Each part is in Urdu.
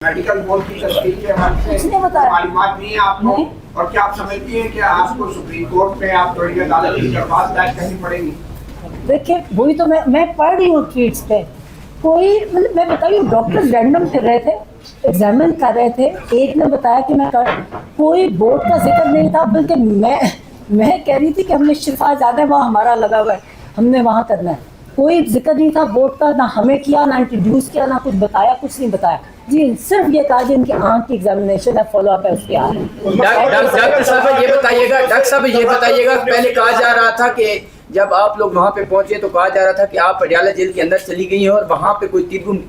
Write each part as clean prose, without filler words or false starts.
میڈیکل بورڈ کی تشکیل کے حوالے سے معلومات نہیں ہے آپ کو، اور کیا آپ سمجھتی ہیں کہ آپ کو سپریم کورٹ میں آپ تھوڑی عدالت کی درخواست دائر کرنی پڑے گی؟ دیکھیں وہی تو میں پڑھ رہی ہوں ٹویٹس پہ، کوئی مطلب میں بتائیے ڈاکٹر رینڈم پھر رہے تھے، ایگزامن کر رہے تھے، ایک نے بتایا کہ میں کوئی بورڈ کا ذکر نہیں تھا، بلکہ میں کہہ رہی تھی کہ ہم نے شفا زیادہ وہاں ہمارا لگا ہوا ہے، ہم نے وہاں کرنا ہے، کوئی ذکر نہیں تھا بورڈ کا، نہ ہمیں کیا، نہ انٹروڈیوس کیا، نہ کچھ بتایا، کچھ نہیں بتایا جی، صرف یہ کہا جی ان کی آنکھ کی ایگزامینیشن ہے، فالو اپ ہے اس کے ڈاکٹر صاحب یہ بتائیے گا پہلے کہا جا رہا تھا کہ جب آپ لوگ وہاں پہ پہنچے تو کہا جا رہا تھا کہ آپ اڈیالہ جیل کے اندر چلی گئی ہیں اور وہاں پہ کوئی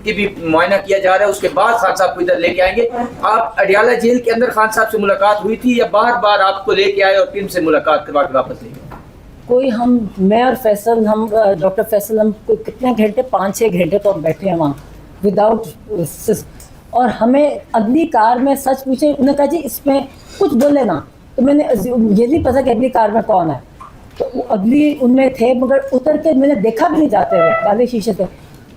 طبی معائنہ کیا جا رہا ہے، اس کے بعد خان صاحب کو ادھر لے کے آئیں گے، آپ اڈیالہ جیل کے اندر خان صاحب سے ملاقات ہوئی تھی یا بار بار آپ کو لے کے آئے اور ٹیم سے ملاقات کروا کے واپس لے گئے؟ کوئی میں اور فیصل، ہم ڈاکٹر فیصل، ہم کتنے گھنٹے 5-6 گھنٹے تو ہم بیٹھے ہیں وہاں وداؤٹ، اور ہمیں اگلی کار میں سچ پوچھے انہوں نے کہا جی اس میں کچھ بولے نا، تو میں نے یہ نہیں پتا کہ اگلی کار میں کون ہے، تو اگلی ان میں تھے، مگر اتر کے میں نے دیکھا بھی نہیں جاتے ہوئے کالے شیشے تھے،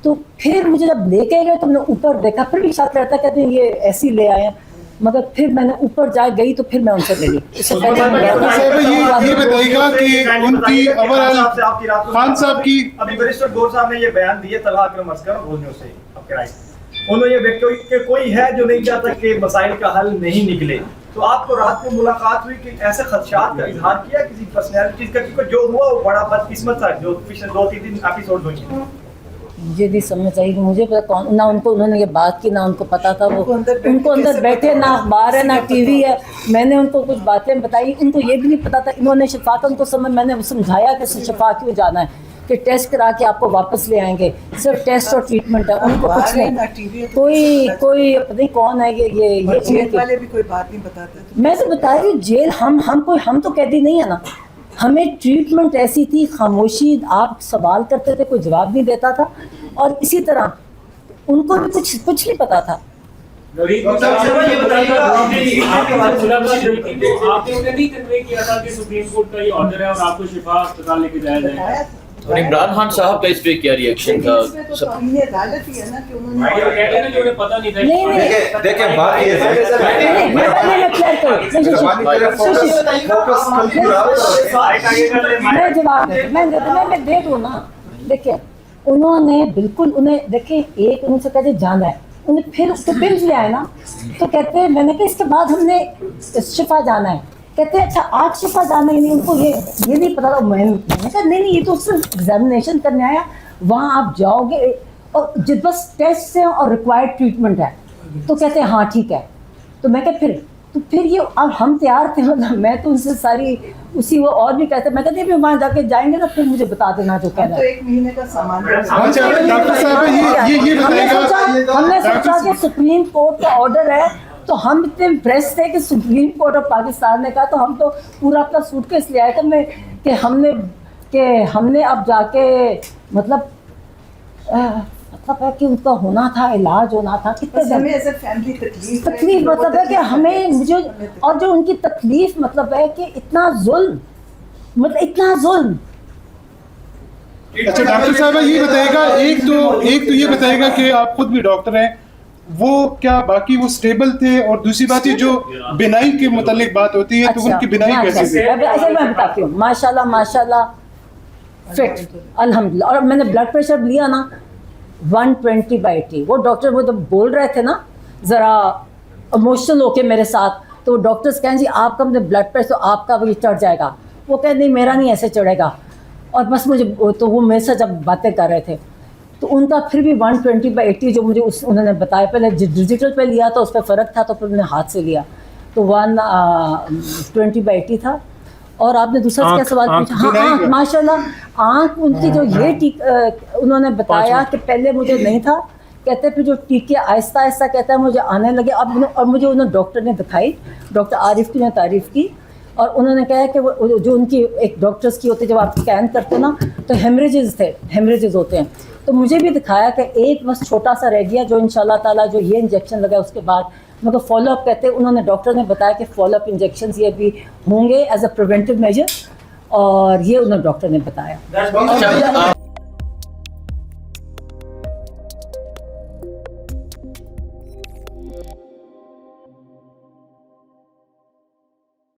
تو پھر مجھے جب لے کے گئے تو میں نے اوپر دیکھا، پھر بھی شک رہتا کہتے ہیں یہ ایسے ہی لے آئے ہیں، مگر پھر میں نے اوپر جا گئی تو پھر میں ان سے ملی۔ یہ بتائیے گا کہ ان کی خان صاحب کی ابھی بیرسٹر گور صاحب نے یہ بیان دیے طلحہ اکرم عسکر اور روزنیو سے آپ کے رائے، انہوں نے یہ کہ کوئی ہے جو نہیں چاہتا کہ مسائل کا حل نہیں نکلے، تو آپ کو رات میں ملاقات ہوئی کہ ایسے خدشات کا اظہار کیا کسی پرسنالٹیز کا، کیونکہ جو ہوا وہ بڑا بدقسمت تھا جو پچھلے 2-3 دن ایپیسوڈ ہوئے؟ مجھے نہیں سمجھ آئی کہ مجھے پتا کون، نہ ان کو انہوں نے یہ بات کی، نہ ان کو پتا تھا، وہ ان کو اندر بیٹھے، نہ اخبار ہے نہ ٹی وی ہے، میں نے ان کو کچھ باتیں بتائی، ان کو یہ بھی نہیں پتا تھا، انہوں نے شفا کا ان کو میں نے سمجھایا کہ شفا کیوں جانا ہے، کہ ٹیسٹ کرا کے آپ کو واپس لے آئیں گے، صرف ٹیسٹ اور ٹریٹمنٹ ہے، ان کو کچھ نہیں، کوئی پتہ نہیں کون ہے یہ جیل والے بھی کوئی بات نہیں بتاتے۔ میں تو بتا رہی ہوں جیل ہم تو قیدی نہیں ہے نا، ہمیں ٹریٹمنٹ ایسی تھی، خاموشی، آپ سوال کرتے تھے کوئی جواب نہیں دیتا تھا، اور اسی طرح ان کو بھی کچھ نہیں پتا تھا۔ آپ نے انہیں نہیں کنوے کیا تھا کہ سپریم کورٹ کا یہ آرڈر ہے اور آپ کو شفا اسپتال لے کے جایا جائے؟ اور عمران خان صاحب کا اس پہ کیا ری ایکشن تھا؟ دیکھیں بات یہ میں دے دوں نا، دیکھیں انہوں نے بالکل، انہیں دیکھیں ایک ان سے کہتے جانا ہے، انہیں پھر اس کے پنز لے آئے نا، تو کہتے ہیں میں نے کہا اس کے بعد ہم نے شفا جانا ہے، کہتے ہیں اچھا آج شفا جانا ہے، نہیں ان کو یہ نہیں پتا تھا، میں نے کہا نہیں یہ تو صرف ایگزامینیشن کرنے آیا، وہاں آپ جاؤ گے اور بس ٹیسٹ ہے اور ریکوائرڈ ٹریٹمنٹ ہے، تو کہتے ہیں ہاں ٹھیک ہے، تو میں کہا پھر یہ اب ہم تیار تھے، مطلب میں تو ان سے ساری اسی وہ اور بھی کہتے، میں کہتے ہیں وہاں جا کے جائیں گے نا پھر مجھے بتا دینا جو کہنا ہے۔ 1 مہینے کا سامان ڈاکٹر صاحب یہ ہم نے سوچا کہ سپریم کورٹ کا آرڈر ہے، تو ہم اتنے امپریس تھے کہ سپریم کورٹ آف پاکستان نے کہا، تو ہم تو پورا اپنا سوٹ کیس لے آئے تھے کہ ہم نے اب جا کے مطلب ہے کہ ان کا ہونا تھا، علاج ہونا تھا، کتنے تکلیف مطلب ہے کہ ہمیں مجھے، اور جو ان کی تکلیف مطلب ہے کہ اتنا ظلم، مطلب اتنا ظلم۔ اچھا ڈاکٹر صاحب یہ بتائے گا، ایک تو یہ بتائے گا کہ آپ خود بھی ڈاکٹر ہیں، وہ کیا باقی وہ سٹیبل تھے، اور دوسری بات یہ جو بینائی کے متعلق بات ہوتی ہے تو ان کی بینائی کیسے تھی؟ اچھا میں بتاتی ہوں، ماشاءاللہ فٹ الحمدللہ، اور میں نے بلڈ پریشر لیا نا 120/80، وہ ڈاکٹر وہ جب بول رہے تھے نا ذرا ایموشنل ہو کے میرے ساتھ، تو وہ ڈاکٹرس کہیں جی آپ کا بلڈ پریشر تو آپ کا بھی چڑھ جائے گا، وہ کہیں نہیں میرا نہیں ایسے چڑھے گا، اور بس مجھے تو وہ میرے سے جب باتیں کر رہے تھے تو ان کا پھر بھی 120/80 جو مجھے انہوں نے بتایا، پہلے ڈیجیٹل پہ لیا تو اس پہ فرق تھا، تو پھر میں نے ہاتھ سے لیا تو 120/80 تھا۔ اور آپ نے دوسرا کیا سوال پوچھا؟ ہاں آنکھ، ماشاء اللہ آنکھ ان کی جو یہ انہوں نے بتایا کہ پہلے مجھے نہیں تھا، کہتے پھر جو ٹیکے آہستہ آہستہ کہتا ہے مجھے آنے لگے، اور مجھے انہوں ڈاکٹر نے دکھائی، ڈاکٹر عارف کی نے تعریف کی، اور انہوں نے کہا کہ وہ جو ان کی ایک ڈاکٹرس کی ہوتی ہے جب آپ اسکین کرتے نا تو ہیمریجز ہوتے ہیں، تو مجھے بھی دکھایا کہ ایک بس چھوٹا سا رہ گیا جو ان شاء اللہ تعالیٰ جو یہ انجیکشن لگا اس کے بعد مگر فالو اپ کہتے ہیں، انہوں نے ڈاکٹر نے بتایا کہ فالو اپ انجیکشنز یہ بھی ہوں گے ایز اے پریونٹیو میجر، اور یہ انہوں ڈاکٹر نے بتایا۔